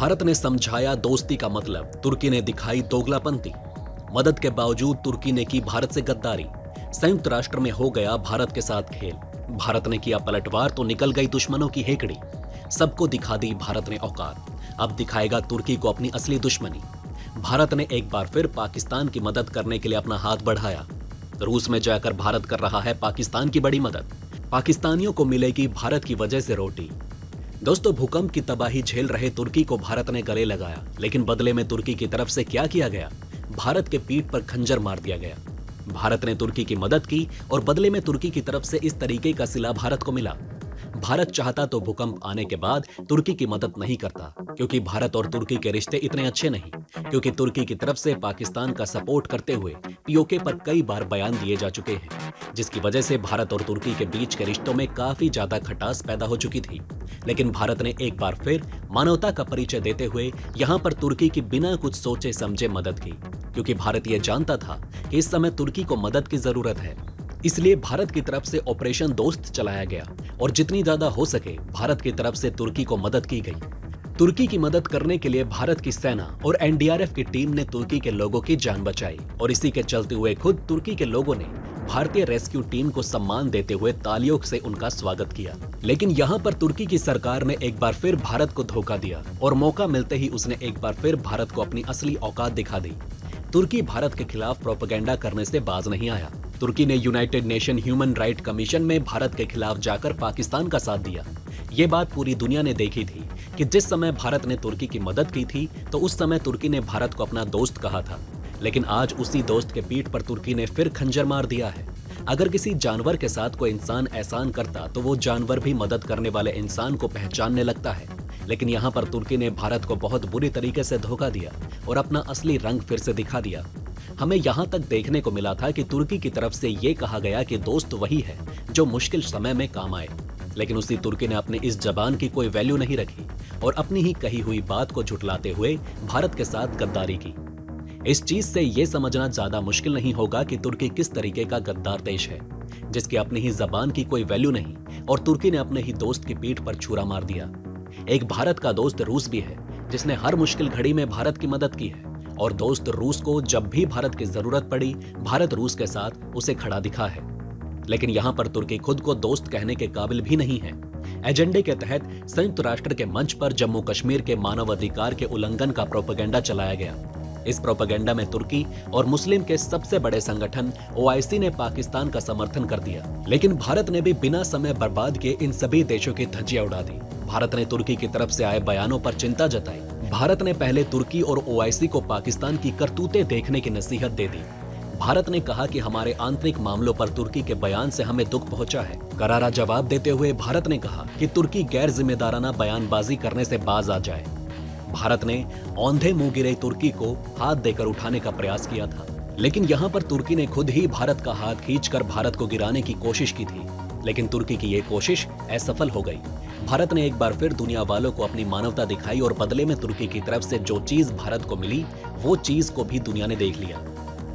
भारत ने समझाया दोस्ती का मतलब, तुर्की ने दिखाई दोगलापंती। मदद के बावजूद तुर्की ने की भारत से गद्दारी। संयुक्त राष्ट्र में हो गया भारत के साथ खेल। भारत ने किया पलटवार तो निकल गई दुश्मनों की हेकड़ी। सबको दिखा दी भारत ने औकात, अब दिखाएगा तुर्की को अपनी असली दुश्मनी। भारत ने एक बार फिर पाकिस्तान की मदद करने के लिए अपना हाथ बढ़ाया। रूस में जाकर भारत कर रहा है पाकिस्तान की बड़ी मदद। पाकिस्तानियों को मिलेगी भारत की वजह से रोटी। दोस्तों, भूकंप की तबाही झेल रहे तुर्की को भारत ने गले लगाया, लेकिन बदले में तुर्की की तरफ से क्या किया गया? भारत के पीठ पर खंजर मार दिया गया। भारत ने तुर्की की मदद की और बदले में तुर्की की तरफ से इस तरीके का सिला भारत को मिला। भारत चाहता तो भूकंप आने के बाद तुर्की की मदद नहीं करता, क्योंकि भारत और तुर्की के रिश्ते इतने अच्छे नहीं, क्योंकि तुर्की की तरफ से पाकिस्तान का सपोर्ट करते हुए पीओके पर कई बार बयान दिए जा चुके हैं, जिसकी वजह से भारत और तुर्की के बीच के रिश्तों में काफी ज्यादा खटास पैदा हो चुकी थी। लेकिन भारत ने एक बार फिर मानवता का परिचय देते हुए यहां पर तुर्की की बिना कुछ सोचे समझे मदद की, क्योंकि भारत यह जानता था कि इस समय तुर्की को मदद की जरूरत है। इसलिए भारत की तरफ से ऑपरेशन दोस्त चलाया गया और जितनी ज्यादा हो सके भारत की तरफ से तुर्की को मदद की गई। तुर्की की मदद करने के लिए भारत की सेना और एनडीआरएफ की टीम ने तुर्की के लोगों की जान बचाई और इसी के चलते हुए खुद तुर्की के लोगों ने भारतीय रेस्क्यू टीम को सम्मान देते हुए तालियों से उनका स्वागत किया। लेकिन यहाँ पर तुर्की की सरकार ने एक बार फिर भारत को धोखा दिया और मौका मिलते ही उसने एक बार फिर भारत को अपनी असली औकात दिखा दी। तुर्की भारत के खिलाफ प्रोपेगेंडा करने से बाज नहीं आया। तुर्की ने United nation human right commission में भारत के खिलाफ जाकर पाकिस्तान का साथ दिया। ये बात पूरी दुनिया ने देखी थी कि जिस समय भारत ने तुर्की की मदद की थी तो उस समय तुर्की ने भारत को अपना दोस्त कहा था, लेकिन आज उसी दोस्त के पीठ पर तुर्की ने फिर खंजर मार दिया है। अगर किसी जानवर के साथ कोई इंसान एहसान करता तो वो जानवर भी मदद करने वाले इंसान को पहचानने लगता है, लेकिन यहाँ पर तुर्की ने भारत को बहुत बुरी तरीके से धोखा दिया और अपना असली रंग फिर से दिखा दिया। हमें यहाँ तक देखने को मिला था कि तुर्की की तरफ से ये कहा गया कि दोस्त वही है जो मुश्किल समय में काम आए, लेकिन उसी तुर्की ने अपने इस जबान की कोई वैल्यू नहीं रखी और अपनी ही कही हुई बात को झुठलाते हुए भारत के साथ गद्दारी की। इस चीज से ये समझना ज्यादा मुश्किल नहीं होगा कि तुर्की किस तरीके का गद्दार देश है, जिसकी अपनी ही जबान की कोई वैल्यू नहीं और तुर्की ने अपने ही दोस्त की पीठ पर छुरा मार दिया। एक भारत का दोस्त रूस भी है, जिसने हर मुश्किल घड़ी में भारत की मदद की है और दोस्त रूस को जब भी भारत की जरूरत पड़ी भारत रूस के साथ उसे खड़ा दिखा है। लेकिन यहाँ पर तुर्की खुद को दोस्त कहने के काबिल भी नहीं है। एजेंडे के तहत संयुक्त राष्ट्र के मंच पर जम्मू कश्मीर के मानव अधिकार के उल्लंघन का प्रोपेगेंडा चलाया गया। इस प्रोपेगेंडा में तुर्की और मुस्लिम के सबसे बड़े संगठन ओआईसी ने पाकिस्तान का समर्थन कर दिया, लेकिन भारत ने भी बिना समय बर्बाद किए इन सभी देशों की धज्जियां उड़ा दी। भारत ने तुर्की की तरफ से आए बयानों पर चिंता जताई। भारत ने पहले तुर्की और ओआईसी को पाकिस्तान की करतूतें देखने की नसीहत दे दी। भारत ने कहा कि हमारे आंतरिक मामलों पर तुर्की के बयान से हमें दुख पहुंचा है। करारा जवाब देते हुए भारत ने कहा कि तुर्की गैर जिम्मेदाराना बयानबाजी करने से बाज आ जाए। भारत ने औंधे मुंह गिरे तुर्की को हाथ देकर उठाने का प्रयास किया था, लेकिन यहाँ पर तुर्की ने खुद ही भारत का हाथ खींचकर भारत को गिराने की कोशिश की थी, लेकिन तुर्की की ये कोशिश असफल हो गई। भारत ने एक बार फिर दुनिया वालों को अपनी मानवता दिखाई और बदले में तुर्की की तरफ से जो चीज भारत को मिली वो चीज को भी दुनिया ने देख लिया।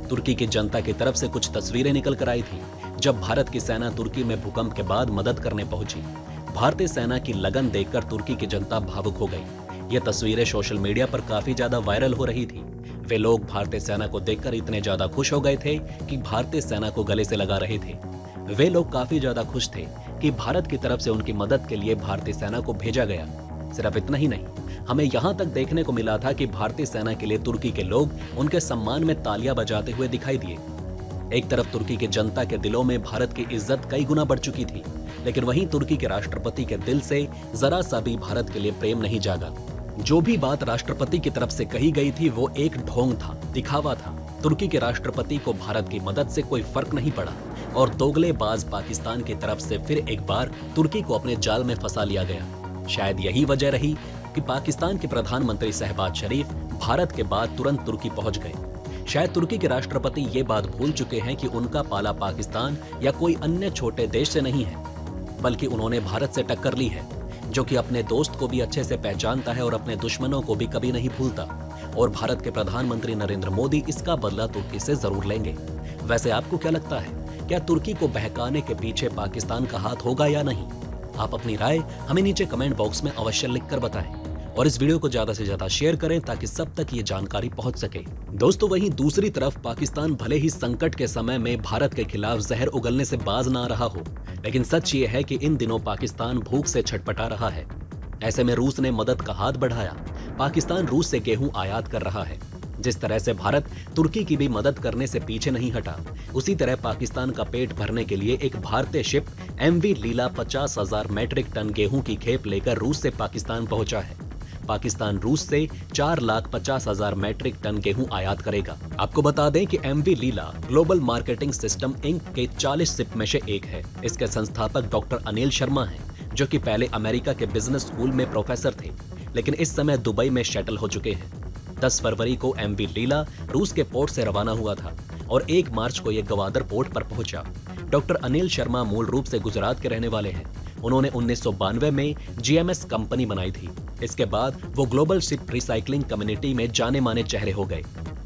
तुर्की की जनता की तरफ से कुछ तस्वीरें निकल कर आई थी जब भारत की सेना तुर्की में भूकंप के बाद मदद करने पहुंची। भारतीय सेना की लगन देखकर तुर्की की जनता भावुक हो गई। ये तस्वीरें सोशल मीडिया पर काफी ज्यादा वायरल हो रही थी। वे लोग भारतीय सेना को देखकर इतने ज्यादा खुश हो गए थे कि भारतीय सेना को गले से लगा रहे थे। वे लोग काफी ज्यादा खुश थे कि भारत की तरफ से उनकी मदद के लिए भारतीय सेना को भेजा गया। सिर्फ इतना ही नहीं, हमें यहाँ तक देखने को मिला था कि भारतीय सेना के लिए तुर्की के लोग उनके सम्मान में तालियां बजाते हुए दिखाई दिए। एक तरफ तुर्की की जनता के दिलों में भारत की इज्जत कई गुना बढ़ चुकी थी, लेकिन वहीं तुर्की के राष्ट्रपति के दिल से जरा सा भी भारत के लिए प्रेम नहीं जागा। जो भी बात राष्ट्रपति की तरफ से कही गई थी वो एक ढोंग था, दिखावा था। तुर्की के राष्ट्रपति को भारत की मदद से कोई फर्क नहीं पड़ा और दोगलेबाज पाकिस्तान की तरफ से फिर एक बार तुर्की को अपने जाल में फंसा लिया गया। शायद यही वजह रही कि पाकिस्तान के प्रधानमंत्री शहबाज शरीफ भारत के बाद तुरंत तुर्की पहुंच गए। शायद तुर्की के राष्ट्रपति ये बात भूल चुके हैं कि उनका पाला पाकिस्तान या कोई अन्य छोटे देश से नहीं है, बल्कि उन्होंने भारत से टक्कर ली है, जो कि अपने दोस्त को भी अच्छे से पहचानता है और अपने दुश्मनों को भी कभी नहीं भूलता। और भारत के प्रधानमंत्री नरेंद्र मोदी इसका बदला तुर्की से जरूर लेंगे। वैसे आपको क्या लगता है, क्या तुर्की को बहकाने के पीछे पाकिस्तान का हाथ होगा या नहीं? आप अपनी राय हमें नीचे कमेंट बॉक्स में अवश्य लिखकर बताएं और इस वीडियो को ज्यादा से ज्यादा शेयर करें ताकि सब तक ये जानकारी पहुंच सके। दोस्तों, वहीं दूसरी तरफ पाकिस्तान भले ही संकट के समय में भारत के खिलाफ जहर उगलने से बाज ना रहा हो, लेकिन सच ये है कि इन दिनों पाकिस्तान भूख से छटपटा रहा है। ऐसे में रूस ने मदद का हाथ बढ़ाया। पाकिस्तान रूस से गेहूं आयात कर रहा है। जिस तरह से भारत तुर्की की भी मदद करने से पीछे नहीं हटा, उसी तरह पाकिस्तान का पेट भरने के लिए एक भारतीय शिप MV लीला 50,000 मैट्रिक टन गेहूं की खेप लेकर रूस से पाकिस्तान पहुंचा है। पाकिस्तान रूस से 4,50,000 मैट्रिक टन गेहूं आयात करेगा। आपको बता दें कि MV लीला ग्लोबल मार्केटिंग सिस्टम इंक के 40 शिप में से एक है। इसके संस्थापक डॉक्टर अनिल शर्मा हैं, जो कि पहले अमेरिका के बिजनेस स्कूल में प्रोफेसर थे, लेकिन इस समय दुबई में सेटल हो चुके हैं। 10 फरवरी को MV लीला रूस के पोर्ट से रवाना हुआ था और 1 मार्च को यह गवादर पोर्ट पर पहुंचा। डॉक्टर अनिल शर्मा मूल रूप से गुजरात के रहने वाले हैं। उन्होंने 1992 में GMS कंपनी बनाई थी। इसके बाद वो ग्लोबल शिप रिसाइकलिंग कम्युनिटी में जाने माने चेहरे हो गए।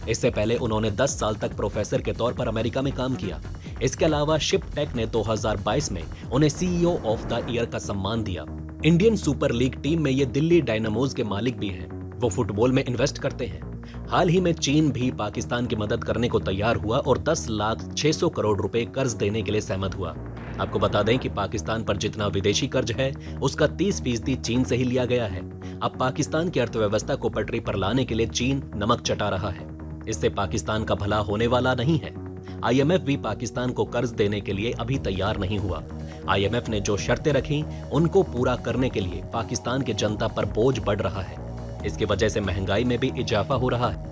इससे पहले उन्होंने 10 साल तक प्रोफेसर के तौर पर अमेरिका में काम किया। इसके अलावा शिप टेक ने 2022 में उन्हें CEO ऑफ द ईयर का सम्मान दिया। इंडियन सुपर लीग टीम में ये दिल्ली डायनामोज के मालिक भी हैं। वो फुटबॉल में इन्वेस्ट करते हैं। हाल ही में चीन भी पाकिस्तान की मदद करने को तैयार हुआ और 10,600 करोड़ रुपए कर्ज देने के लिए सहमत हुआ। आपको बता दें कि पाकिस्तान पर जितना विदेशी कर्ज है, उसका 30% चीन से ही लिया गया है। अब पाकिस्तान की अर्थव्यवस्था को पटरी पर लाने के लिए चीन नमक चटा रहा है। इससे पाकिस्तान का भला होने वाला नहीं है। IMF भी पाकिस्तान को कर्ज देने के लिए अभी तैयार नहीं हुआ। IMF ने जो शर्तें रखी, उनको पूरा करने के लिए पाकिस्तान की जनता पर बोझ बढ़ रहा है। इसकी वजह से महंगाई में भी इजाफा हो रहा है।